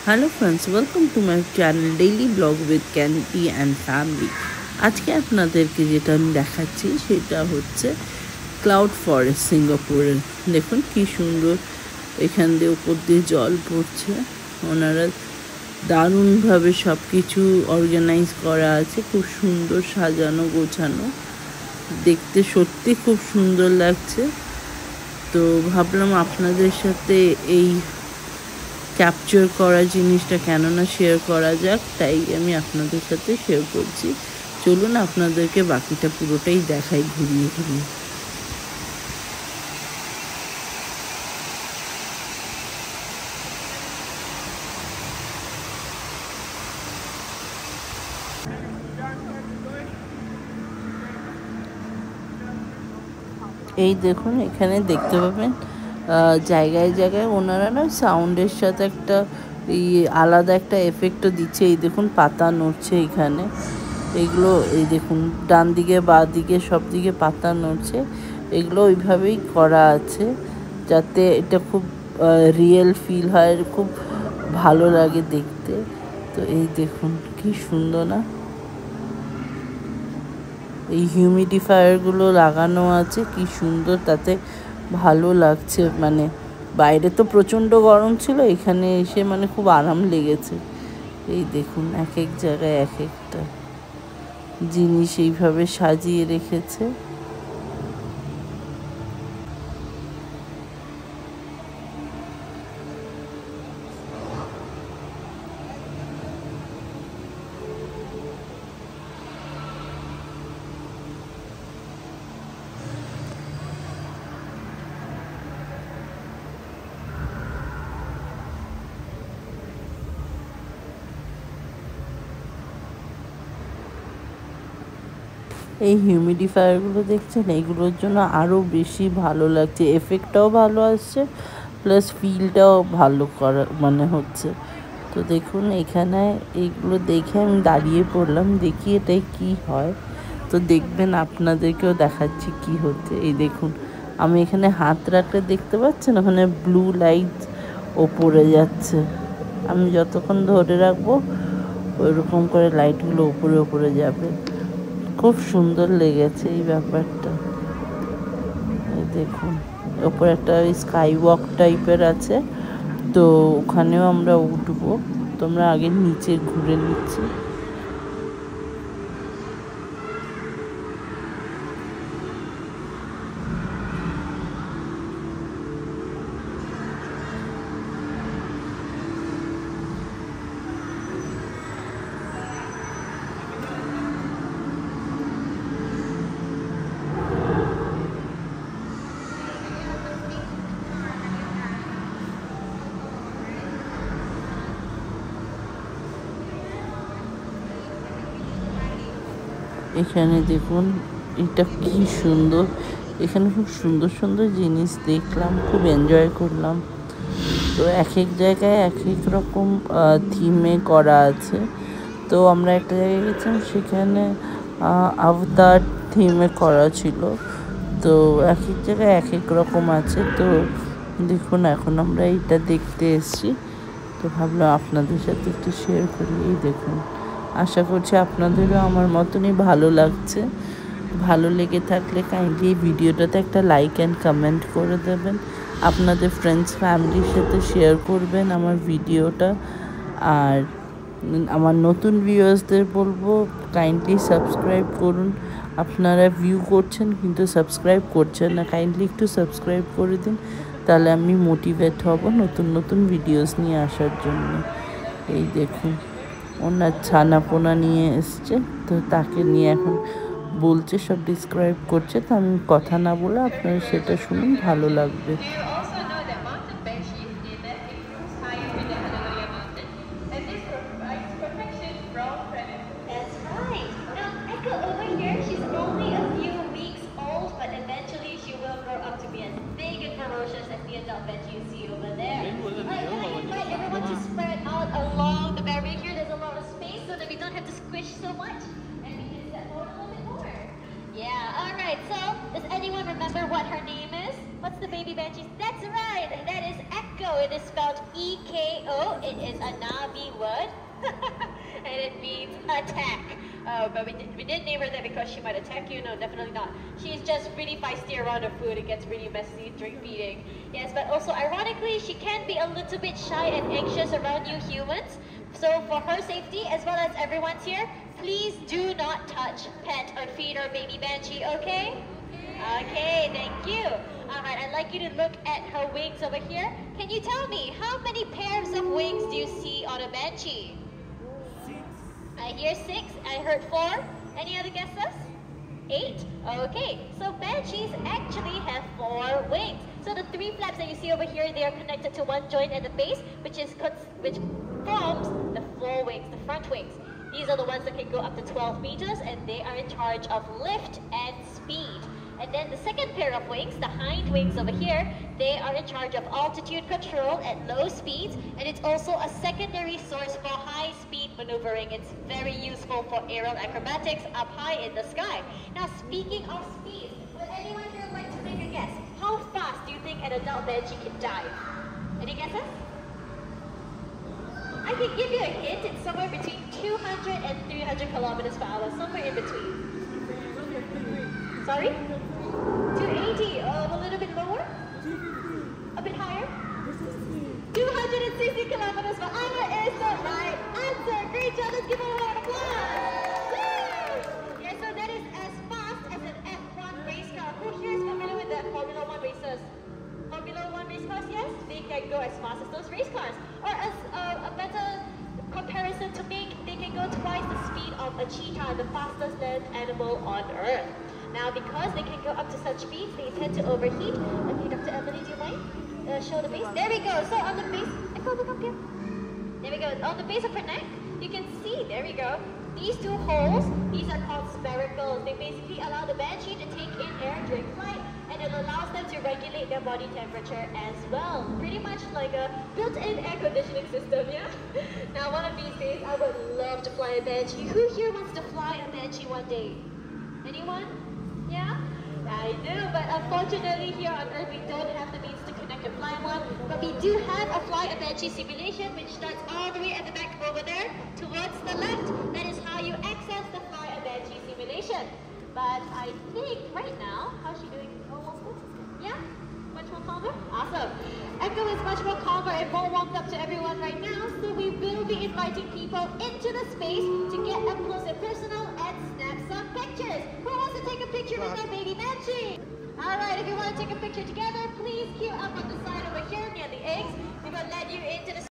Hello friends, welcome to my channel daily blog with Candy and family. আজকে আপনাদেরকে যেটা আমি দেখাচ্ছি সেটা হচ্ছে ক্লাউড ফরেস্ট সিঙ্গাপুরের। দেখুন কি সুন্দর, এখান দিয়ে উপর দিয়ে জল পড়ছে। ওনারা দারুণভাবে সব কিছু অর্গানাইজ করা আছে, খুব সুন্দর সাজানো গোছানো, দেখতে সত্যি খুব সুন্দর লাগছে। তো ভাবলাম আপনাদের সাথে এই ক্যাপচার করা জিনিসটা কেন না শেয়ার করা যাক, তাই আমি আপনাদের সাথে শেয়ার করছি। চলুন আপনাদেরকে বাকিটা পুরোটাই দেখাই ঘুরিয়ে ঘুরিয়ে। এই দেখুন, এখানে দেখতে পাবেন জায়গায় জায়গায় ওনারা না সাউন্ডের সাথে একটা আলাদা একটা এফেক্টও দিচ্ছে। এই দেখুন পাতা নড়ছে এখানে, এগুলো এই দেখুন ডান দিকে বাঁ দিকে সব দিকে পাতা নড়ছে। এগুলো ওইভাবেই করা আছে যাতে এটা খুব রিয়েল ফিল হয়, খুব ভালো লাগে দেখতে। তো এই দেখুন কি সুন্দর না, এই হিউমিডিফায়ারগুলো লাগানো আছে, কি সুন্দর, তাতে ভালো লাগছে। মানে বাইরে তো প্রচণ্ড গরম ছিল, এখানে এসে মানে খুব আরাম লেগেছে। এই দেখুন এক এক জায়গায় এক একটা জিনিস এইভাবে সাজিয়ে রেখেছে। এই হিউমিডিফায়ারগুলো দেখছেন, এইগুলোর জন্য আরও বেশি ভালো লাগছে, এফেক্টটাও ভালো আসছে, প্লাস ফিলটাও ভালো করা মানে হচ্ছে। তো দেখুন এখানে এইগুলো দেখে আমি দাঁড়িয়ে পড়লাম, দেখি এটাই কি হয়। তো দেখবেন আপনাদেরকেও দেখাচ্ছি কি হচ্ছে। এই দেখুন আমি এখানে হাত রাখলে দেখতে পাচ্ছেন ওখানে ব্লু লাইট ওপরে যাচ্ছে। আমি যতক্ষণ ধরে রাখবো ওইরকম করে লাইটগুলো উপরে উপরে যাবে। খুব সুন্দর লেগেছে এই ব্যাপারটা। এই দেখুন ওপরে একটা স্কাই ওয়াক টাইপের আছে, তো ওখানেও আমরা উঠবো। তোমরা আগে নিচে ঘুরে নিচ্ছি। এখানে দেখুন এটা কি সুন্দর, এখানে খুব সুন্দর সুন্দর জিনিস দেখলাম, খুব এনজয় করলাম। তো এক এক জায়গায় এক এক রকম থিমে করা আছে। তো আমরা একটা জায়গায় গেছিলাম, সেখানে আভতার থিমে করা ছিল। তো এক এক জায়গায় এক এক রকম আছে। তো দেখুন এখন আমরা এইটা দেখতে এসেছি, তো ভাবলাম আপনাদের সাথে একটু শেয়ার করি। এই দেখুন, আশা করছি আপনাদেরও আমার মতনই ভালো লাগছে। ভালো লেগে থাকলে কাইন্ডলি ভিডিওটাতে একটা লাইক অ্যান্ড কমেন্ট করে দেবেন, আপনাদের ফ্রেন্ডস ফ্যামিলির সাথে শেয়ার করবেন আমার ভিডিওটা। আর আমার নতুন ভিউয়ার্সদের বলবো কাইন্ডলি সাবস্ক্রাইব করুন। আপনারা ভিউ করছেন কিন্তু সাবস্ক্রাইব করছেন না, কাইন্ডলি একটু সাবস্ক্রাইব করে দিন, তাহলে আমি মোটিভেট হব নতুন নতুন ভিডিওস নিয়ে আসার জন্য। এই দেখুন ওনার ছানা পোনা নিয়ে এসছে, তো তাকে নিয়ে এখন বলছে, সব ডিসক্রাইব করছে। তো আমি কথা না বলে আপনারা সেটা শুনুন, ভালো লাগবে। Yeah, alright, so does anyone remember what her name is? What's the baby banshee? That's right, that is Echo. it is spelled E-K-O. It is a Na'vi word. And it means attack. But we didn't name her that because she might attack you. No, definitely not. She's just really feisty around her food. It gets really messy during feeding. Yes, but also ironically, she can be a little bit shy and anxious around you humans. So for her safety, as well as everyone's here, please do not touch, pet, or feed our baby Banshee, okay? Okay, thank you. Alright, I'd like you to look at her wings over here. Can you tell me, how many pairs of wings do you see on a Banshee? 6. I hear 6, I heard 4. Any other guesses? 8? Okay, so Banshees actually have 4 wings. So the 3 flaps that you see over here, they are connected to one joint at the base, which forms the 4 wings, the front wings. These are the ones that can go up to 12 meters, and they are in charge of lift and speed. And then the second pair of wings, the hind wings over here, they are in charge of altitude control at low speeds, and it's also a secondary source for high-speed maneuvering. It's very useful for aerial acrobatics up high in the sky. Now, speaking of speed, would anyone here like to make a guess? How fast do you think an adult Banshee can dive? Any guesses? I can give you a hint. It's somewhere between 200 and 300 kilometers per hour, somewhere in between. Sorry? 280. A little bit lower? A bit higher? 260 kilometers per hour is the right answer. Great job. Let's give her a round of applause. Woo! Yeah, so that is as fast as an F1 race car. Who here is familiar with the Formula 1 racers? Formula 1 race cars, yes? They can go as fast as those race cars. Or as a better comparison to make, they can go twice the speed of a cheetah, the fastest land animal on Earth. Now, because they can go up to such speeds, they tend to overheat. Okay, Dr. Emily, do you mind? Show the base. There we go. So on the base, look up here. There we go. On the base of her neck, you can see, there we go, these 2 holes, these are called spiracles. They basically allow the Banshee to take in air during flight, and it allows them to regulate their body temperature as well. Pretty much like a built-in air conditioning system, yeah? Now, one of these days, I would love to fly a Banshee. Who here wants to fly a Banshee one day? Anyone? Yeah? I do, but unfortunately here on Earth we don't have the means to connect and fly one, but we do have a Fly a Banshee simulation which starts all the way at the back over there towards the left. That is how you access the Fly a Banshee simulation. But I think right now, how's she doing? Yeah? Much more calmer? Awesome. Echo is much more calmer and more warmed up to everyone right now, so we will be inviting people into the space to get up close and personal and snap some pictures. Who wants to take a picture with our baby Banshee? Alright, if you want to take a picture together, please queue up on the side over here near the eggs. We're going to let you into the